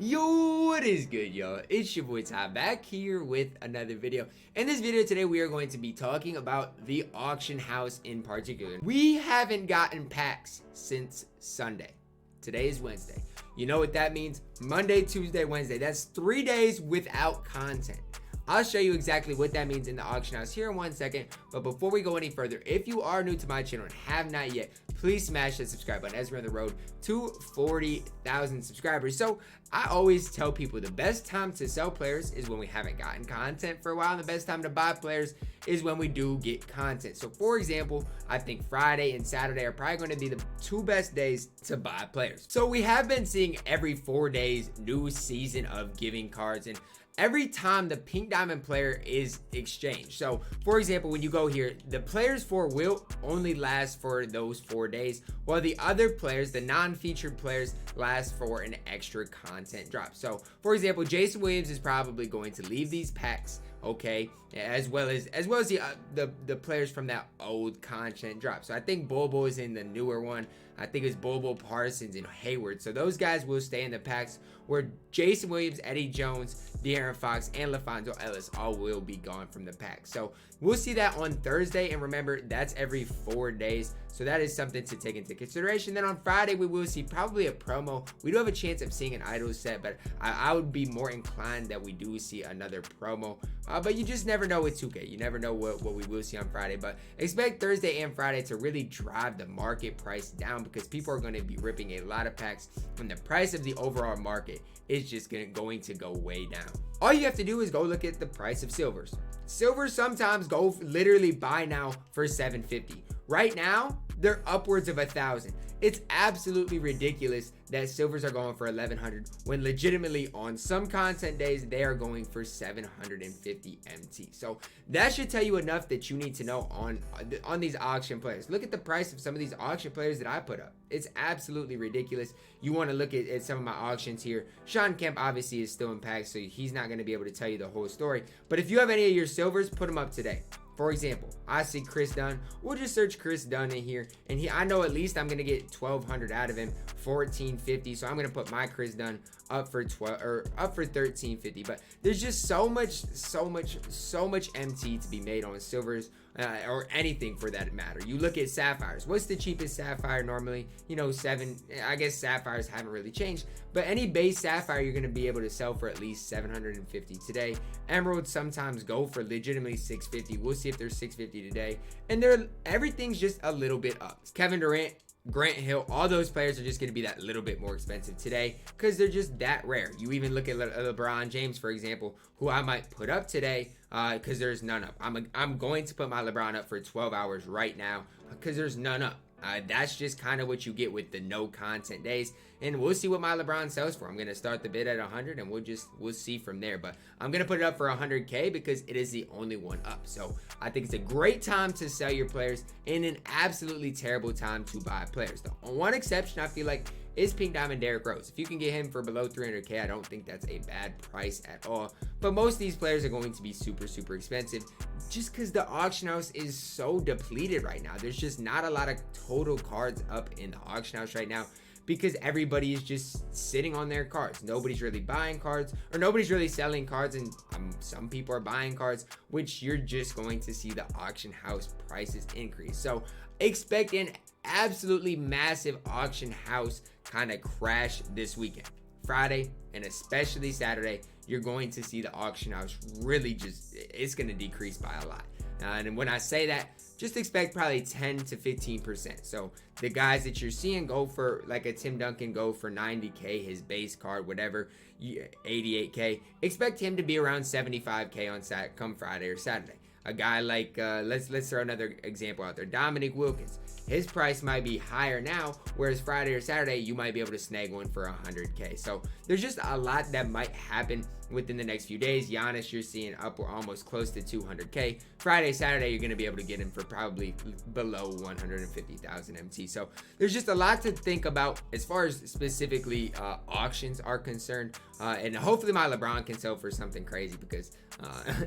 Yo, what is good, y'all? It's your boy Ty back here with another video. In this video today, we are going to be talking about the auction house in particular. We haven't gotten packs since Sunday. Today is Wednesday. You know what that means? Monday, Tuesday, Wednesday. That's 3 days without content. I'll show you exactly what that means in the auction house here in 1 second. But before we go any further, if you are new to my channel and have not yet, please smash that subscribe button as we're on the road to 40,000 subscribers. So I always tell people the best time to sell players is when we haven't gotten content for a while, and the best time to buy players is when we do get content. So for example, I think Friday and Saturday are probably going to be the two best days to buy players. So we have been seeing every 4 days new season of giving cards, and every time the pink diamond player is exchanged. So for example, when you go here, the players for will only last for those 4 days, while the other players, the non-featured players, last for an extra content drop. So for example, Jason Williams is probably going to leave these packs, okay, as well as the players from that old content drop. So I think Bobo is in the newer one. I think it's Bobo, Parsons, and Hayward. So those guys will stay in the packs, where Jason Williams, Eddie Jones, De'Aaron Fox, and LaFonso Ellis all will be gone from the pack. So we'll see that on Thursday, and remember, that's every 4 days. So that is something to take into consideration. Then on Friday, we will see probably a promo. We do have a chance of seeing an idol set, but I would be more inclined that we do see another promo. But you just never know with 2K. You never know what we will see on Friday. But expect Thursday and Friday to really drive the market price down, because people are going to be ripping a lot of packs, and the price of the overall market is just going to go way down. All you have to do is go look at the price of silvers. Silvers sometimes go literally buy now for $750. Right now, they're upwards of $1,000. It's absolutely ridiculous that silvers are going for $1,100 when legitimately on some content days they are going for 750 MT. So that should tell you enough that you need to know on these auction players. Look at the price of some of these auction players that I put up. It's absolutely ridiculous. You want to look at some of my auctions here. Sean Kemp obviously is still in packs, so he's not going to be able to tell you the whole story. But if you have any of your silvers, put them up today. For example, I see Chris Dunn. We'll just search Chris Dunn in here, and I know at least I'm gonna get 1,200 out of him, 1,450. So I'm gonna put my Chris Dunn up for 1,350. But there's just so much MT to be made on silvers, or anything for that matter. You look at sapphires. What's the cheapest sapphire normally? You know, 7. I guess sapphires haven't really changed, but any base sapphire you're gonna be able to sell for at least 750 today. Emeralds sometimes go for legitimately 650. We'll see if they're 650 today, and everything's just a little bit up. Kevin Durant, Grant Hill, all those players are just going to be that little bit more expensive today because they're just that rare. You even look at LeBron James, for example, who I might put up today because there's none up. I'm going to put my LeBron up for 12 hours right now because there's none up. That's just kind of what you get with the no content days, and we'll see what my LeBron sells for. I'm gonna start the bid at 100, and we'll see from there. But I'm gonna put it up for 100K because it is the only one up. So I think it's a great time to sell your players and an absolutely terrible time to buy players. The one exception I feel like is Pink Diamond Derrick Rose. If you can get him for below 300K, I don't think that's a bad price at all. But most of these players are going to be super expensive just because the auction house is so depleted right now. There's just not a lot of total cards up in the auction house right now because everybody is just sitting on their cards. Nobody's really buying cards, or nobody's really selling cards, and some people are buying cards, which you're just going to see the auction house prices increase. So expect an absolutely massive auction house kind of crash this weekend. Friday and especially Saturday, you're going to see the auction house really it's going to decrease by a lot. And when I say that, just expect probably 10 to 15%. So the guys that you're seeing go for, like a Tim Duncan, go for 90K, his base card, whatever, 88K. Expect him to be around 75K on come Friday or Saturday. A guy like, let's throw another example out there, Dominique Wilkins. His price might be higher now, whereas Friday or Saturday, you might be able to snag one for 100K. So there's just a lot that might happen within the next few days. Giannis, you're seeing up or almost close to 200K. Friday, Saturday, you're going to be able to get him for probably below 150,000 MT. So there's just a lot to think about as far as specifically auctions are concerned. And hopefully my LeBron can sell for something crazy because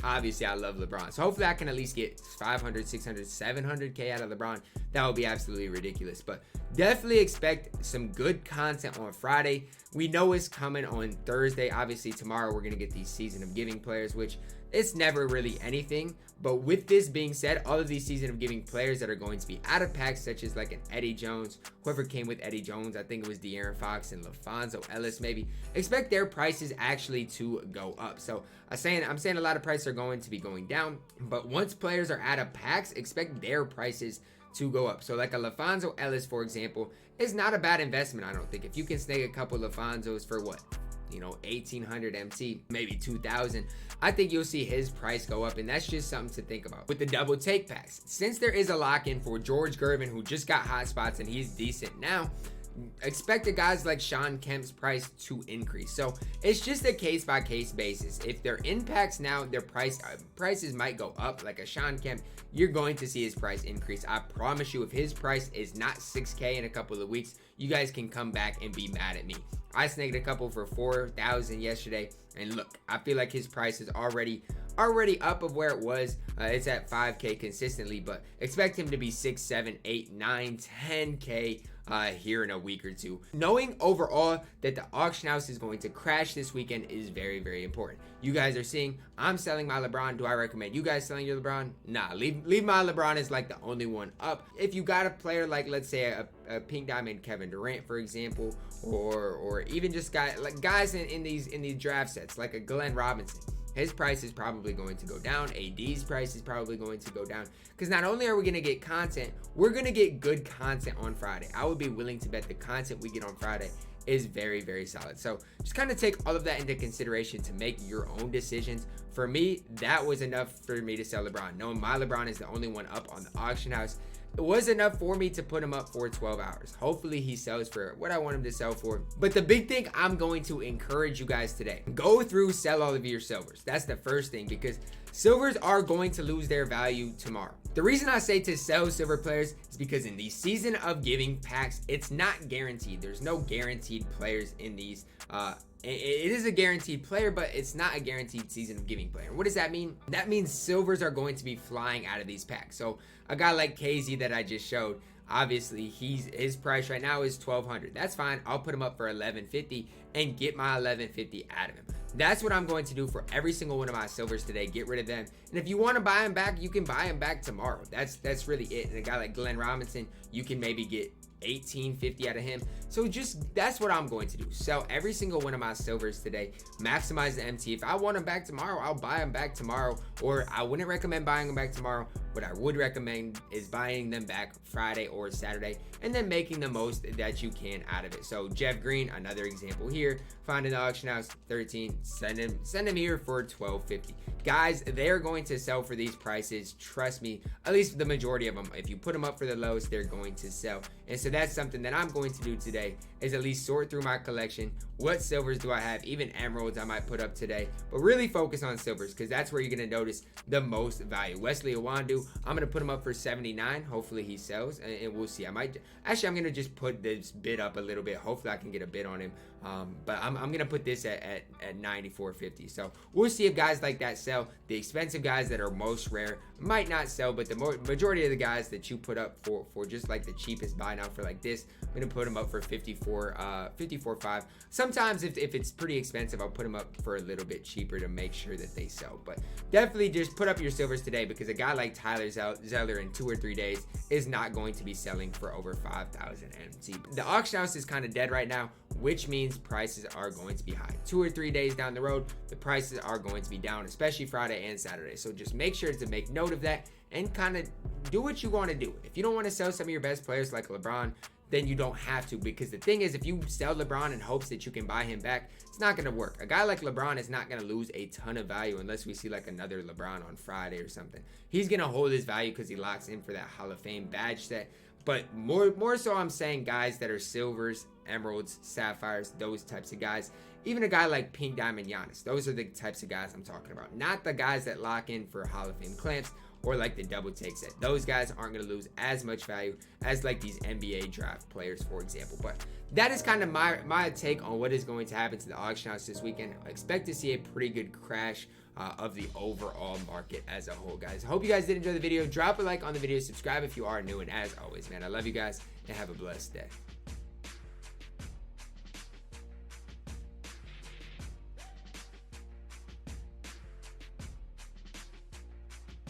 obviously I love LeBron. So hopefully I can at least get 500, 600, 700K out of LeBron. That would be absolutely ridiculous. But definitely expect some good content on Friday. We know it's coming on Thursday. Obviously tomorrow we're gonna get these Season of Giving players, which it's never really anything. But with this being said, all of these Season of Giving players that are going to be out of packs, such as like an Eddie Jones, whoever came with Eddie Jones, I think it was De'Aaron Fox and LaFonso Ellis maybe, expect their prices actually to go up. So I'm saying a lot of prices are going to be going down, but once players are out of packs, expect their prices to go up. So like a LaFonso Ellis, for example, is not a bad investment, I don't think. If you can snag a couple LaFonsos for what, you know, 1800 MT, maybe 2000, I think you'll see his price go up, and that's just something to think about. With the double take packs, since there is a lock-in for George Gervin, who just got hot spots and he's decent now, expect the guys like Sean Kemp's price to increase. So it's just a case-by-case basis. If they're in packs now, their prices might go up. Like a Sean Kemp, you're going to see his price increase. I promise you, if his price is not 6K in a couple of weeks, you guys can come back and be mad at me. I snagged a couple for 4,000 yesterday, and look, I feel like his price is already up of where it was. It's at 5K consistently, but expect him to be 6, 7, 8, 9, 10K here in a week or two. Knowing overall that the auction house is going to crash this weekend is very, very important. You guys are seeing I'm selling my LeBron. Do I recommend you guys selling your LeBron? Nah, leave my LeBron as like the only one up. If you got a player like, let's say a Pink Diamond Kevin Durant, for example, or even just guys in these draft sets like a Glenn Robinson, his price is probably going to go down. AD's price is probably going to go down, because not only are we going to get content, we're going to get good content on Friday. I would be willing to bet the content we get on Friday is very, very solid. So just kind of take all of that into consideration to make your own decisions. For me, that was enough for me to sell LeBron. Knowing my LeBron is the only one up on the auction house, it was enough for me to put him up for 12 hours. Hopefully he sells for what I want him to sell for. But the big thing I'm going to encourage you guys today, go through, sell all of your silvers. That's the first thing, because silvers are going to lose their value tomorrow. The reason I say to sell silver players is because in the Season of Giving packs, it's not guaranteed. There's no guaranteed players in these. It is a guaranteed player, but it's not a guaranteed Season of Giving player. What does that mean? That means silvers are going to be flying out of these packs. So a guy like KZ that I just showed, obviously his price right now is 1200. That's fine. I'll put him up for 1150 and get my 1150 out of him. That's what I'm going to do for every single one of my silvers today. Get rid of them. And if you want to buy them back, you can buy them back tomorrow. That's really it. And a guy like Glenn Robinson, you can maybe get 1850 out of him. So just that's what I'm going to do. Sell every single one of my silvers today, maximize the MT. If I want them back tomorrow, I'll buy them back tomorrow, or I wouldn't recommend buying them back tomorrow. What I would recommend is buying them back Friday or Saturday and then making the most that you can out of it. So Jeff Green, another example here, found in the auction house, 13, send him here for 1250. Guys, they're going to sell for these prices. Trust me, at least the majority of them. If you put them up for the lowest, they're going to sell. And so that's something that I'm going to do today, is at least sort through my collection. What silvers do I have? Even emeralds I might put up today, but really focus on silvers, because that's where you're going to notice the most value. Wesley Iwundu, I'm going to put him up for 79. Hopefully he sells, and we'll see. I'm going to just put this bid up a little bit. Hopefully I can get a bid on him. But I'm going to put this at 94.50. So we'll see if guys like that sell. The expensive guys that are most rare might not sell, but the majority of the guys that you put up for just like the cheapest buy now for like this, I'm going to put them up for 54.5. Sometimes if it's pretty expensive, I'll put them up for a little bit cheaper to make sure that they sell. But definitely just put up your silvers today, because a guy like Tyler Zeller in 2 or 3 days is not going to be selling for over 5,000 MT. The auction house is kind of dead right now, which means prices are going to be high. 2 or 3 days down the road, the prices are going to be down, especially Friday and Saturday. So just make sure to make note of that and kind of do what you want to do. If you don't want to sell some of your best players like LeBron, then you don't have to, because the thing is, if you sell LeBron in hopes that you can buy him back, it's not going to work. A guy like LeBron is not going to lose a ton of value unless we see like another LeBron on Friday or something. He's going to hold his value because he locks in for that Hall of Fame badge set. But more so, I'm saying guys that are silvers, emeralds, sapphires, those types of guys. Even a guy like Pink Diamond Giannis. Those are the types of guys I'm talking about. Not the guys that lock in for Hall of Fame clamps or like the double take set. Those guys aren't going to lose as much value as like these NBA draft players, for example. But that is kind of my take on what is going to happen to the auction house this weekend. I expect to see a pretty good crash of the overall market as a whole, guys. I hope you guys did enjoy the video. Drop a like on the video, subscribe if you are new, and as always, man, I love you guys and have a blessed day.